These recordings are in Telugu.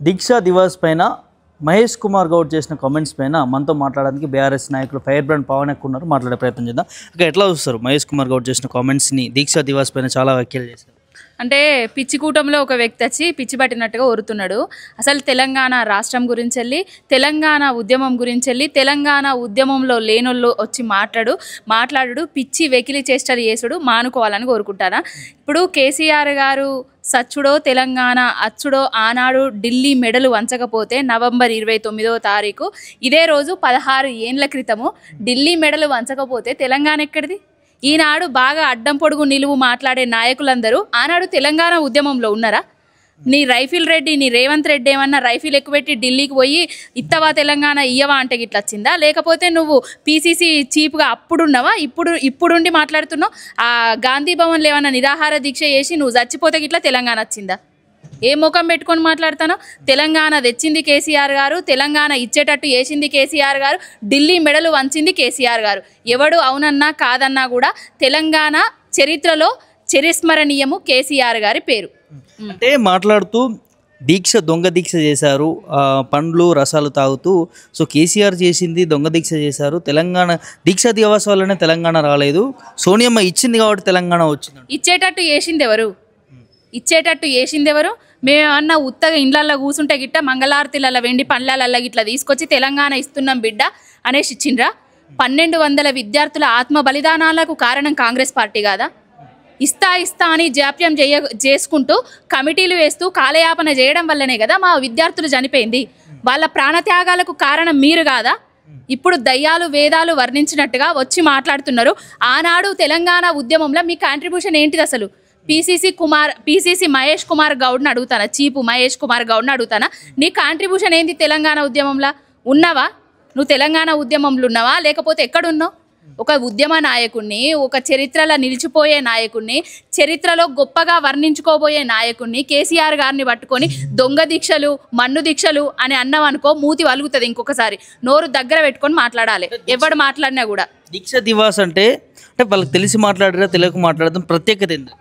దీక్షా దివాస్ పైన మహేష్ కుమార్ గౌడ్ చేసిన కామెంట్స్ పైన మనతో మాట్లాడడానికి బీఆర్ఎస్ నాయకులు ఫైర్ బ్రాండ్ పవన్ ఉన్నారు. మాట్లాడే ప్రయత్నం చేద్దాం. ఇక ఎట్లా చూస్తారు మహేష్ కుమార్ గౌడ్ చేసిన కామెంట్స్ని? దీక్షా దివాస్ పైన చాలా వ్యాఖ్యలు చేశారు. అంటే పిచ్చి కూటంలో ఒక వ్యక్తి వచ్చి పిచ్చి పట్టినట్టుగా ఒరుతున్నాడు. అసలు తెలంగాణ రాష్ట్రం గురించి వెళ్ళి, తెలంగాణ ఉద్యమం గురించి వెళ్ళి, తెలంగాణ ఉద్యమంలో లేనోళ్ళు వచ్చి మాట్లాడు పిచ్చి వెకిలి చేష్టలు చేసుడు మానుకోవాలని కోరుకుంటారా? ఇప్పుడు కేసీఆర్ గారు సచ్చుడో తెలంగాణ అచ్చుడో ఆనాడు ఢిల్లీ మెడలు వంచకపోతే నవంబర్ 29వ తారీఖు ఇదే రోజు 16 ఏండ్ల క్రితము ఢిల్లీ మెడలు వంచకపోతే తెలంగాణ ఎక్కడిది? ఈనాడు బాగా అడ్డం పొడుగు నిలువు మాట్లాడే నాయకులందరూ ఆనాడు తెలంగాణ ఉద్యమంలో ఉన్నారా? నీ రైఫిల్ రెడ్డి, నీ రేవంత్ రెడ్డి ఏమన్నా రైఫిల్ ఎక్కుపెట్టి ఢిల్లీకి పోయి ఇత్తవా తెలంగాణ ఇయ్యవా అంటే గిట్లా వచ్చిందా? లేకపోతే నువ్వు పీసీసీ చీఫ్గా అప్పుడున్నావా? ఇప్పుడుండి మాట్లాడుతున్నావు? ఆ గాంధీ భవన్లో ఏమన్నా నిరాహార దీక్ష చేసి నువ్వు చచ్చిపోతే గిట్లా తెలంగాణ వచ్చిందా? ఏ ముఖం పెట్టుకొని మాట్లాడతానో? తెలంగాణ తెచ్చింది కేసీఆర్ గారు, తెలంగాణ ఇచ్చేటట్టు చేసింది కేసీఆర్ గారు, ఢిల్లీ మెడలు వంచింది కేసీఆర్ గారు. ఎవడు అవునన్నా కాదన్నా కూడా తెలంగాణ చరిత్రలో చిరస్మరణీయము కేసీఆర్ గారి పేరు. అంటే మాట్లాడుతూ దొంగ దీక్ష చేశారు, పండ్లు రసాలు తాగుతూ. సో కేసీఆర్ చేసింది దొంగ దీక్ష చేశారు. తెలంగాణ దీక్షా దివాస్ వల్లనే తెలంగాణ రాలేదు, సోనియమ్మ ఇచ్చింది కాబట్టి తెలంగాణ వచ్చింది. ఇచ్చేటట్టు చేసింది ఎవరు? మేమన్నా ఉత్తగా ఇండ్లల్లో కూర్చుంటే గిట్ట మంగళారతిలలో వెండి పండ్లల్లో గిట్లా తీసుకొచ్చి తెలంగాణ ఇస్తున్నాం బిడ్డ అనేసి ఇచ్చిండ్రా? 1200 విద్యార్థుల ఆత్మ బలిదానాలకు కారణం కాంగ్రెస్ పార్టీ కాదా? ఇస్తా అని జాప్యం చేసుకుంటూ కమిటీలు వేస్తూ కాలయాపన చేయడం వల్లనే కదా మా విద్యార్థులు చనిపోయింది. వాళ్ళ ప్రాణత్యాగాలకు కారణం మీరు కాదా? ఇప్పుడు దయ్యాలు వేదాలు వర్ణించినట్టుగా వచ్చి మాట్లాడుతున్నారు. ఆనాడు తెలంగాణ ఉద్యమంలో మీ కాంట్రిబ్యూషన్ ఏంటిది అసలు? పీసీసీ మహేష్ కుమార్ గౌడ్ని అడుగుతానా, చీపు మహేష్ కుమార్ గౌడ్ని అడుగుతానా, నీ కాంట్రిబ్యూషన్ ఏంది తెలంగాణ ఉద్యమంలో? ఉన్నావా నువ్వు? తెలంగాణ ఉద్యమంలో ఉన్నావా? లేకపోతే ఎక్కడున్నావు? ఒక ఉద్యమ నాయకుడిని, ఒక చరిత్రలో నిలిచిపోయే నాయకుడిని, చరిత్రలో గొప్పగా వర్ణించుకోబోయే నాయకుడిని కేసీఆర్ గారిని పట్టుకొని దొంగ దీక్షలు, మన్ను దీక్షలు అని అన్నావనుకో మూతి వలుగుతుంది. ఇంకొకసారి నోరు దగ్గర పెట్టుకొని మాట్లాడాలి, ఎవడు మాట్లాడినా కూడా. దీక్షా దివాస్ అంటే వాళ్ళకి తెలిసి మాట్లాడారా, తెలియక మాట్లాడడం ప్రత్యేకత ఏంటి?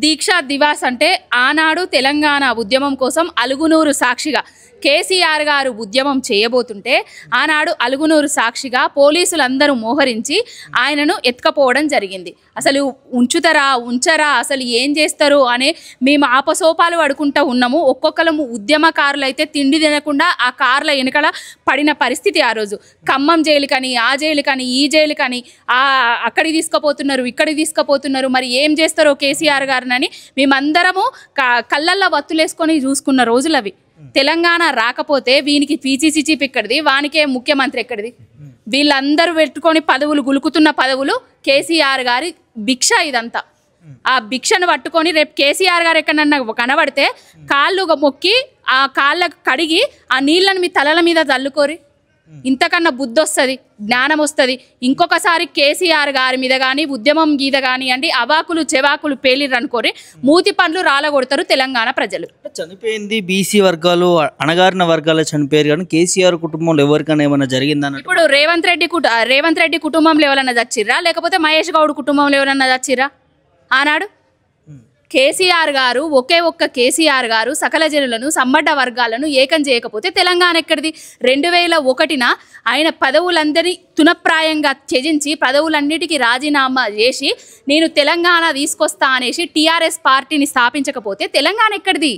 దీక్షా దివాస్ అంటే ఆనాడు తెలంగాణ ఉద్యమం కోసం అలుగునూరు సాక్షిగా కేసీఆర్ గారు ఉద్యమం చేయబోతుంటే ఆనాడు అలుగునూరు సాక్షిగా పోలీసులందరూ మోహరించి ఆయనను ఎత్తుకపోవడం జరిగింది. అసలు ఉంచరా అసలు ఏం చేస్తారు అని మేము ఆపసోపాలు పడుకుంటూ ఉన్నాము. ఒక్కొక్కరు ఉద్యమకారులు అయితే తిండి తినకుండా ఆ కార్ల వెనుకల పడిన పరిస్థితి ఆ రోజు. ఖమ్మం జైలు కానీ, ఆ జైలు కానీ, ఈ జైలు కానీ, అక్కడికి తీసుకుపోతున్నారు, ఇక్కడికి తీసుకుపోతున్నారు, మరి ఏం చేస్తారో కేసీఆర్ గారినని మేమందరము కళ్ళల్లో వత్తులేసుకొని చూసుకున్న రోజులు అవి. తెలంగాణ రాకపోతే వీనికి పీసీసీ చీఫ్ ఎక్కడిది, వానికే ముఖ్యమంత్రి ఎక్కడిది? వీళ్ళందరూ పెట్టుకొని పదవులు గులుకుతున్న పదవులు కేసీఆర్ గారి భిక్ష ఇదంతా. ఆ భిక్షను పట్టుకొని రేపు కేసీఆర్ గారు ఎక్కడన్నా కనబడితే కాళ్ళు మొక్కి ఆ కాళ్ళకు కడిగి ఆ నీళ్ళని మీ తలల మీద చల్లుకోరి. ఇంతకన్నా బుద్ధి వస్తుంది, జ్ఞానం వస్తుంది. ఇంకొకసారి కేసీఆర్ గారి మీద కానీ ఉద్యమం గీత కానివ్వండి అవాకులు చెవాకులు పేలిరు అనుకోరి మూతి పండ్లు రాలగొడతారు తెలంగాణ ప్రజలు. చనిపోయింది బీసీ వర్గాలు, అణగారిన వర్గాలు చనిపోయారు, కానీ కేసీఆర్ కుటుంబంలో ఎవరికైనా ఏమైనా జరిగిందని? ఇప్పుడు రేవంత్ రెడ్డి కుటుంబంలో ఎవరైనా చచ్చిర్రా? లేకపోతే మహేష్ గౌడ్ కుటుంబంలో ఎవరైనా చచ్చిర్రా? ఆనాడు కేసీఆర్ గారు ఒక్క కేసీఆర్ గారు సకల జనులను, సమ్మడ్డ వర్గాలను ఏకం చేయకపోతే తెలంగాణ ఎక్కడిది? 2001న ఆయన పదవులందరి తునప్రాయంగా త్యజించి పదవులన్నిటికీ రాజీనామా చేసి నేను తెలంగాణ తీసుకొస్తా అనేసి టీఆర్ఎస్ పార్టీని స్థాపించకపోతే తెలంగాణ ఎక్కడిది?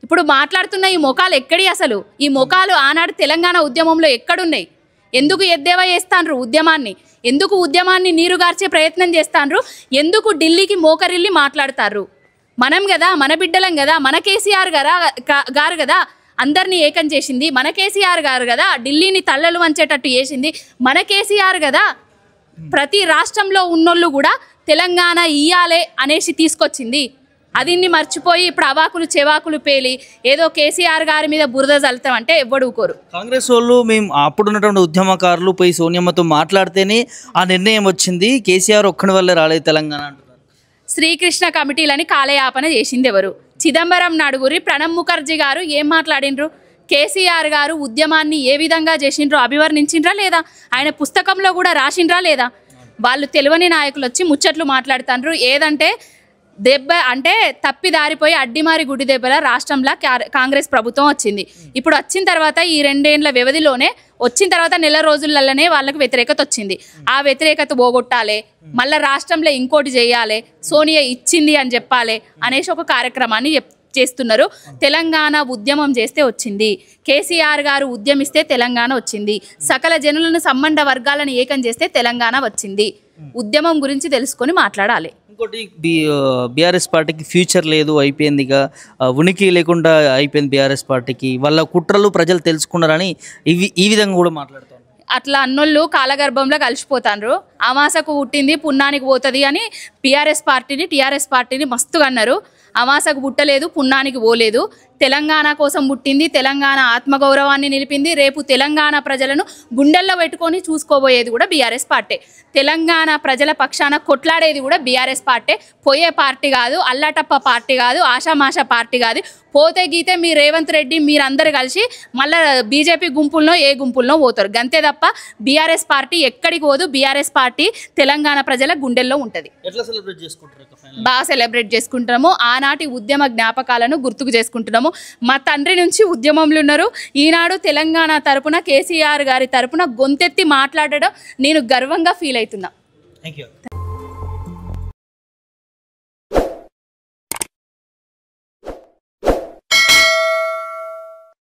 ఇప్పుడు మాట్లాడుతున్న ఈ మొఖాలు ఎక్కడి? అసలు ఈ మొఖాలు ఆనాడు తెలంగాణ ఉద్యమంలో ఎక్కడున్నాయి? ఎందుకు ఎద్దేవా చేస్తాండ్రు ఉద్యమాన్ని? ఎందుకు ఉద్యమాన్ని నీరుగార్చే ప్రయత్నం చేస్తాండ్రు? ఎందుకు ఢిల్లీకి మోకరిల్లి మాట్లాడతారు? మనం కదా, మన బిడ్డలం కదా, మన కేసీఆర్ గారు కదా అందరినీ ఏకం చేసింది, మన కేసీఆర్ గారు కదా ఢిల్లీని తల్లలు వంచేటట్టు చేసింది, మన కేసీఆర్ కదా ప్రతి రాష్ట్రంలో ఉన్నోళ్ళు కూడా తెలంగాణ ఇయ్యాలే అనేసి తీసుకొచ్చింది. అదిన్ని మర్చిపోయి ఇప్పుడు అవాకులు చెవాకులు పేలి ఏదో కేసీఆర్ గారి మీద బురద చల్లుతాం అంటే ఎవ్వడు ఊకోరు. కాంగ్రెస్ వాళ్ళు మేము అప్పుడున్నటువంటి ఉద్యమకారులు పోయి సోనియమ్మతో మాట్లాడితేనే ఆ నిర్ణయం వచ్చింది, కేసీఆర్ ఒక్కడి వల్లే రాలేదు తెలంగాణ అంటున్నారు. శ్రీకృష్ణ కమిటీలని కాలయాపన చేసింది ఎవరు? చిదంబరం నడుగురి, ప్రణబ్ ముఖర్జీ గారు ఏం మాట్లాడిండ్రు? కేసీఆర్ గారు ఉద్యమాన్ని ఏ విధంగా చేసిండ్రో అభివర్ణించిండ్రా లేదా? ఆయన పుస్తకంలో కూడా రాసిండ్రా లేదా? వాళ్ళు తెలియని నాయకులు వచ్చి ముచ్చట్లు మాట్లాడుతాండ్రు. ఏదంటే దెబ్బ అంటే తప్పిదారిపోయి అడ్డిమారి గుడి దెబ్బల రాష్ట్రంలో కాంగ్రెస్ ప్రభుత్వం వచ్చింది. ఇప్పుడు వచ్చిన తర్వాత ఈ 2 ఏళ్ల వ్యవధిలోనే వచ్చిన తర్వాత నెల రోజులలోనే వాళ్ళకి వ్యతిరేకత వచ్చింది. ఆ వ్యతిరేకత పోగొట్టాలి, మళ్ళీ రాష్ట్రంలో ఇంకోటి చేయాలి, సోనియా ఇచ్చింది అని చెప్పాలి అనేసి ఒక కార్యక్రమాన్ని చేస్తున్నారు. తెలంగాణ ఉద్యమం చేస్తే వచ్చింది, కేసీఆర్ గారు ఉద్యమిస్తే తెలంగాణ వచ్చింది, సకల జనులను సంబంధ వర్గాలను ఏకం చేస్తే తెలంగాణ వచ్చింది. ఉద్యమం గురించి తెలుసుకొని మాట్లాడాలి. ఇంకోటి బీఆర్ఎస్ పార్టీకి ఫ్యూచర్ లేదు, అయిపోయింది, ఇక ఉనికి లేకుండా అయిపోయింది బీఆర్ఎస్ పార్టీకి, వాళ్ళ కుట్రలు ప్రజలు తెలుసుకున్నారని ఈ విధంగా కూడా మాట్లాడుతారు. అట్లా అన్నోళ్ళు కాలగర్భంలో కలిసిపోతాండ్రు. అమాసకు పుట్టింది పున్నానికి పోతుంది అని టీఆర్ఎస్ పార్టీని మస్తుగా అన్నారు. అమాసకు పుట్టలేదు, పున్నానికి పోలేదు. తెలంగాణ కోసం పుట్టింది, తెలంగాణ ఆత్మగౌరవాన్ని నిలిపింది. రేపు తెలంగాణ ప్రజలను గుండెల్లో పెట్టుకొని చూసుకోబోయేది కూడా బీఆర్ఎస్ పార్టీ. తెలంగాణ ప్రజల పక్షాన కొట్లాడేది కూడా బీఆర్ఎస్ పార్టీ. పోయే పార్టీ కాదు, అల్లాటప్ప పార్టీ కాదు, ఆషామాషా పార్టీ కాదు. పోతే గీతే మీ రేవంత్ రెడ్డి మీరందరూ కలిసి మళ్ళీ బీజేపీ గుంపుల్లో ఏ గుంపుల్లో పోతారు, గంతే తప్ప బీఆర్ఎస్ పార్టీ ఎక్కడికి పోదు. బీఆర్ఎస్ పార్టీ తెలంగాణ ప్రజల గుండెల్లో ఉంటుంది. బాగా సెలబ్రేట్ చేసుకుంటాము. ఆనాటి ఉద్యమ జ్ఞాపకాలను గుర్తుకు చేసుకుంటున్నాము. మా తండ్రి నుంచి ఉద్యమంలో ఉన్నారు. ఈనాడు తెలంగాణ తరపున కేసీఆర్ గారి తరపున గొంతెత్తి మాట్లాడడం నేను గర్వంగా ఫీల్ అవుతున్నా. Thank you.